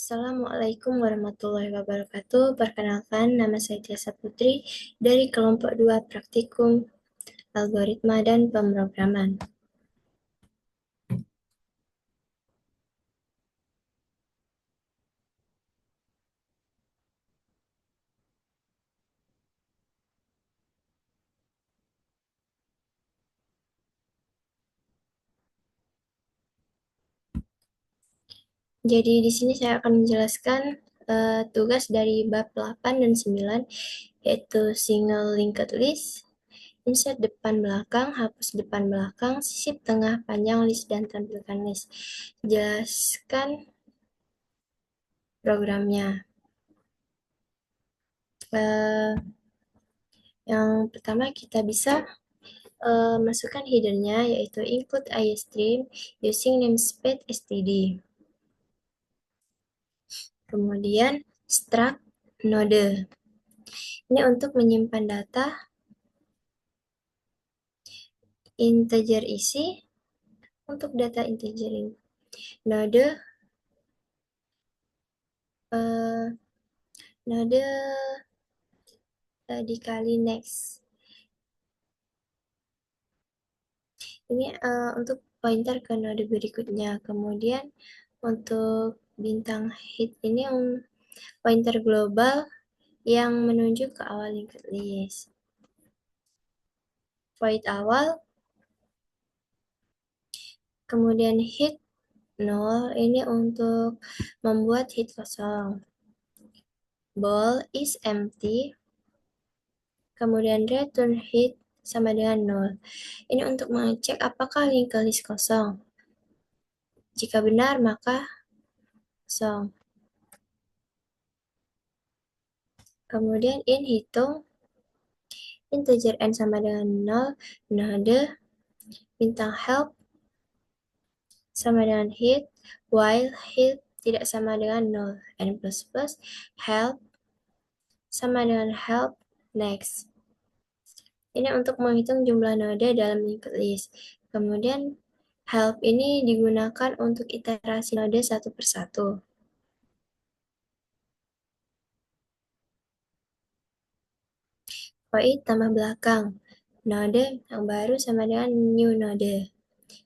Assalamualaikum warahmatullahi wabarakatuh. Perkenalkan, nama saya Tiasa Putri dari kelompok 2 Praktikum Algoritma dan Pemrograman. Jadi di sini saya akan menjelaskan tugas dari bab 8 dan 9, yaitu single linked list, insert depan belakang, hapus depan belakang, sisip tengah, panjang list, dan tampilkan list. Jelaskan programnya. Eh, yang pertama kita bisa masukkan headernya, yaitu include iStream using namespace std. Kemudian struct node. Ini untuk menyimpan data integer isi. Untuk data integer node eh, node dikali next. Ini untuk pointer ke node berikutnya. Kemudian untuk bintang hit ini pointer global yang menunjuk ke awal linked list. Void awal, kemudian hit 0 ini untuk membuat hit kosong. Ball is empty, kemudian return hit sama dengan 0. Ini untuk mengecek apakah linked list kosong. Jika benar, maka kosong. Kemudian in hitung, integer n sama dengan 0, node bintang help sama dengan hit, while hit tidak sama dengan 0, n plus plus, help sama dengan help next. Ini untuk menghitung jumlah node dalam linked list. Kemudian help ini digunakan untuk iterasi node satu persatu. Void tambah belakang. Node yang baru sama dengan new node.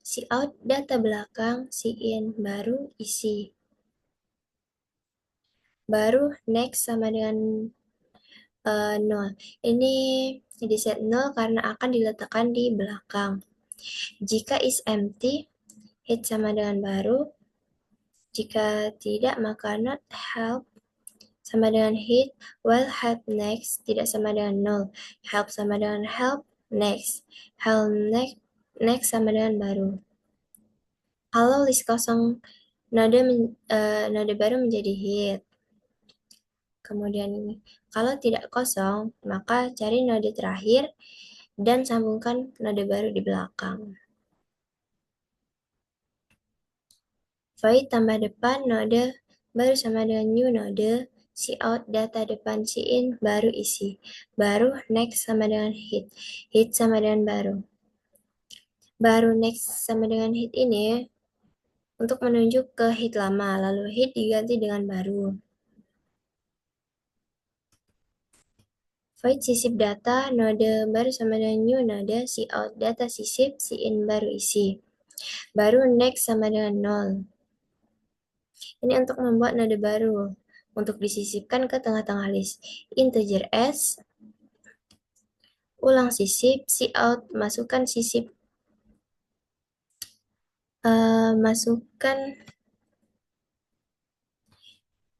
Cout data belakang, in baru isi. Baru next sama dengan 0. Ini di set 0 karena akan diletakkan di belakang. Jika is empty, hit sama dengan baru. Jika tidak, maka not help sama dengan hit, while help next tidak sama dengan 0. Help sama dengan help next. Help next sama dengan baru. Kalau list kosong node baru menjadi hit. Kemudian ini, kalau tidak kosong, maka cari node terakhir dan sambungkan node baru di belakang. Void tambah depan node baru sama dengan new node, cout data depan in baru isi. Baru next sama dengan hit. Hit sama dengan baru. Baru next sama dengan hit ini untuk menunjuk ke hit lama, lalu hit diganti dengan baru. Void sisip data node baru sama dengan new node, cout data sisip, in baru isi. Baru next sama dengan 0. Ini untuk membuat node baru. Untuk disisipkan ke tengah-tengah list. Integer S, ulang sisip, cout, masukkan sisip. Masukkan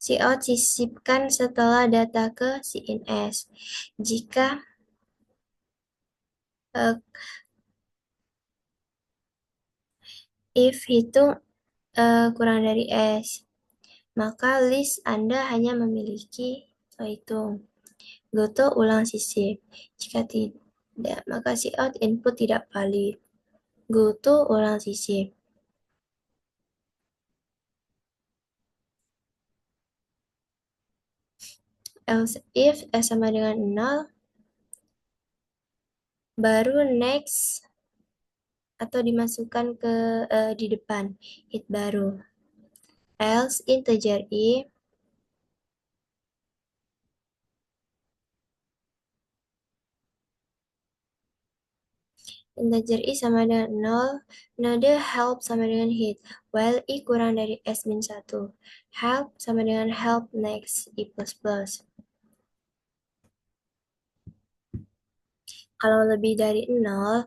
cout sisipkan setelah data ke in S. Jika if hitung kurang dari S, maka list Anda hanya memiliki hitung. Goto ulang sisip. Jika tidak, maka cout input tidak valid. Goto ulang sisip. Else if S sama dengan 0, baru next atau dimasukkan ke di depan hit baru. else integer i sama dengan 0, node help sama dengan hit, while i kurang dari s min 1. Help sama dengan help next i plus plus. Kalau lebih dari 0,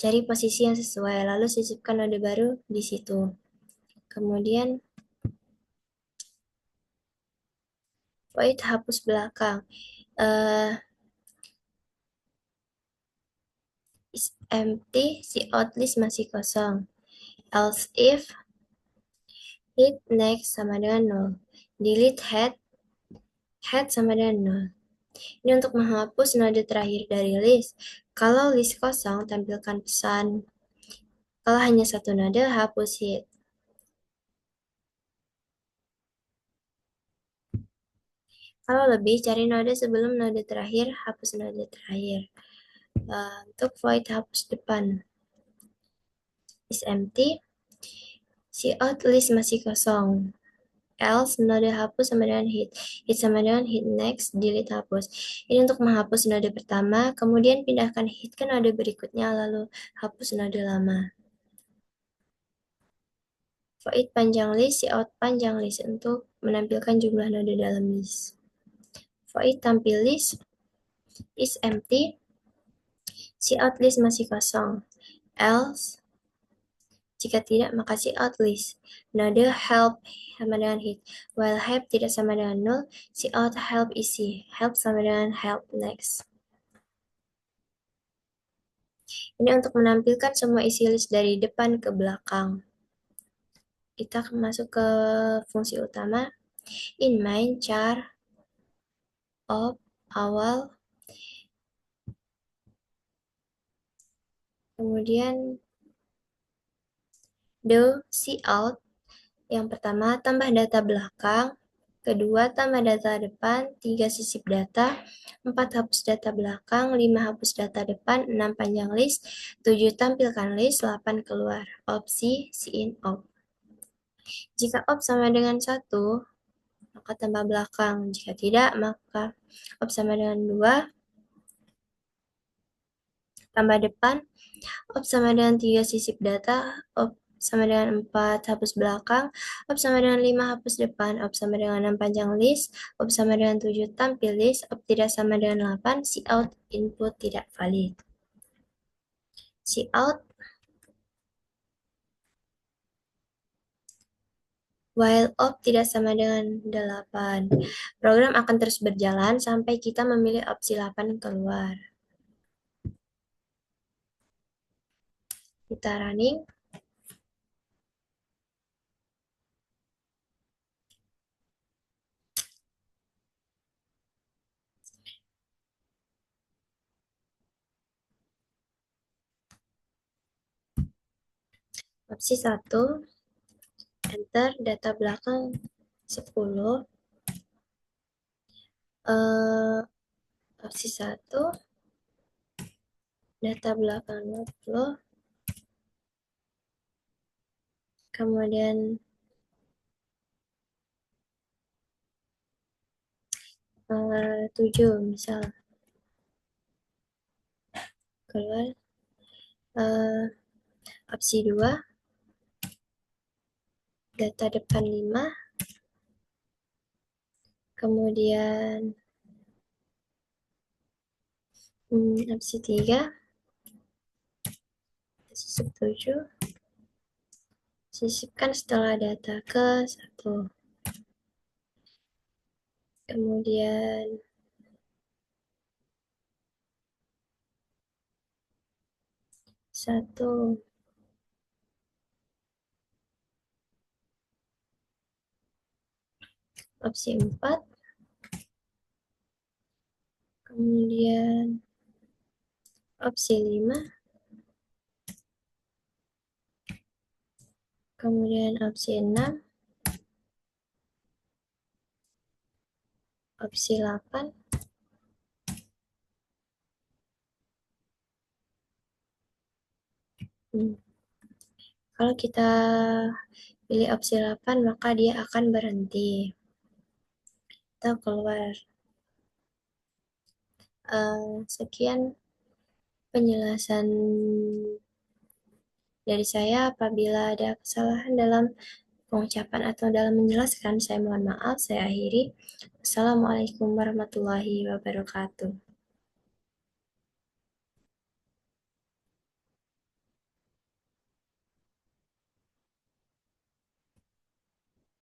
cari posisi yang sesuai, lalu sisipkan node baru di situ. Kemudian, void hapus belakang. Is empty, si outlist masih kosong. Else if hit next sama dengan 0. Delete head sama dengan 0. Ini untuk menghapus node terakhir dari list. Kalau list kosong, tampilkan pesan. Kalau hanya satu node, hapus hit. Kalau lebih, cari node sebelum node terakhir, hapus node terakhir. Untuk void hapus depan. Is empty, si out list masih kosong. Else, node hapus sama dengan hit. Hit sama dengan hit next, delete hapus. Ini untuk menghapus node pertama, kemudian pindahkan hit ke node berikutnya, lalu hapus node lama. Void panjang list, si out panjang list untuk menampilkan jumlah node dalam list. Void tampil list, is empty, si out list masih kosong. Else, jika tidak, maka si out list. Node help sama dengan hit. While help tidak sama dengan 0, si out help isi. Help sama dengan help next. Ini untuk menampilkan semua isi list dari depan ke belakang. Kita masuk ke fungsi utama. In main, char, op, awal, kemudian do, si out. Yang pertama, tambah data belakang. Kedua, tambah data depan. 3, sisip data. 4, hapus data belakang. 5, hapus data depan. 6, panjang list. 7, tampilkan list. 8, keluar. Opsi, si in, op. Jika op sama dengan 1, maka tambah belakang. Jika tidak, maka op sama dengan 2, tambah depan. Op sama dengan 3, sisip data. Op sama dengan 4, hapus belakang. Op sama dengan 5, hapus depan. Op sama dengan 6, panjang list. Op sama dengan 7, tampil list. Op tidak sama dengan 8, si out input tidak valid. Si out while op tidak sama dengan 8. Program akan terus berjalan sampai kita memilih opsi 8 keluar. Kita running. Opsi 1, enter data belakang 10. Opsi 1, data belakang 20. Kemudian 7 misal. Keluar. Opsi 2, data depan 5. Kemudian opsi 3, sisip 7. Sisipkan setelah data ke 1. Kemudian 1. Opsi 4. Kemudian opsi 5. Kemudian opsi 6. Opsi 8. Kalau kita pilih opsi 8, maka dia akan berhenti. Kita keluar. Sekian penjelasan dari saya. Apabila ada kesalahan dalam pengucapan atau dalam menjelaskan, saya mohon maaf. Saya akhiri. Assalamualaikum warahmatullahi wabarakatuh.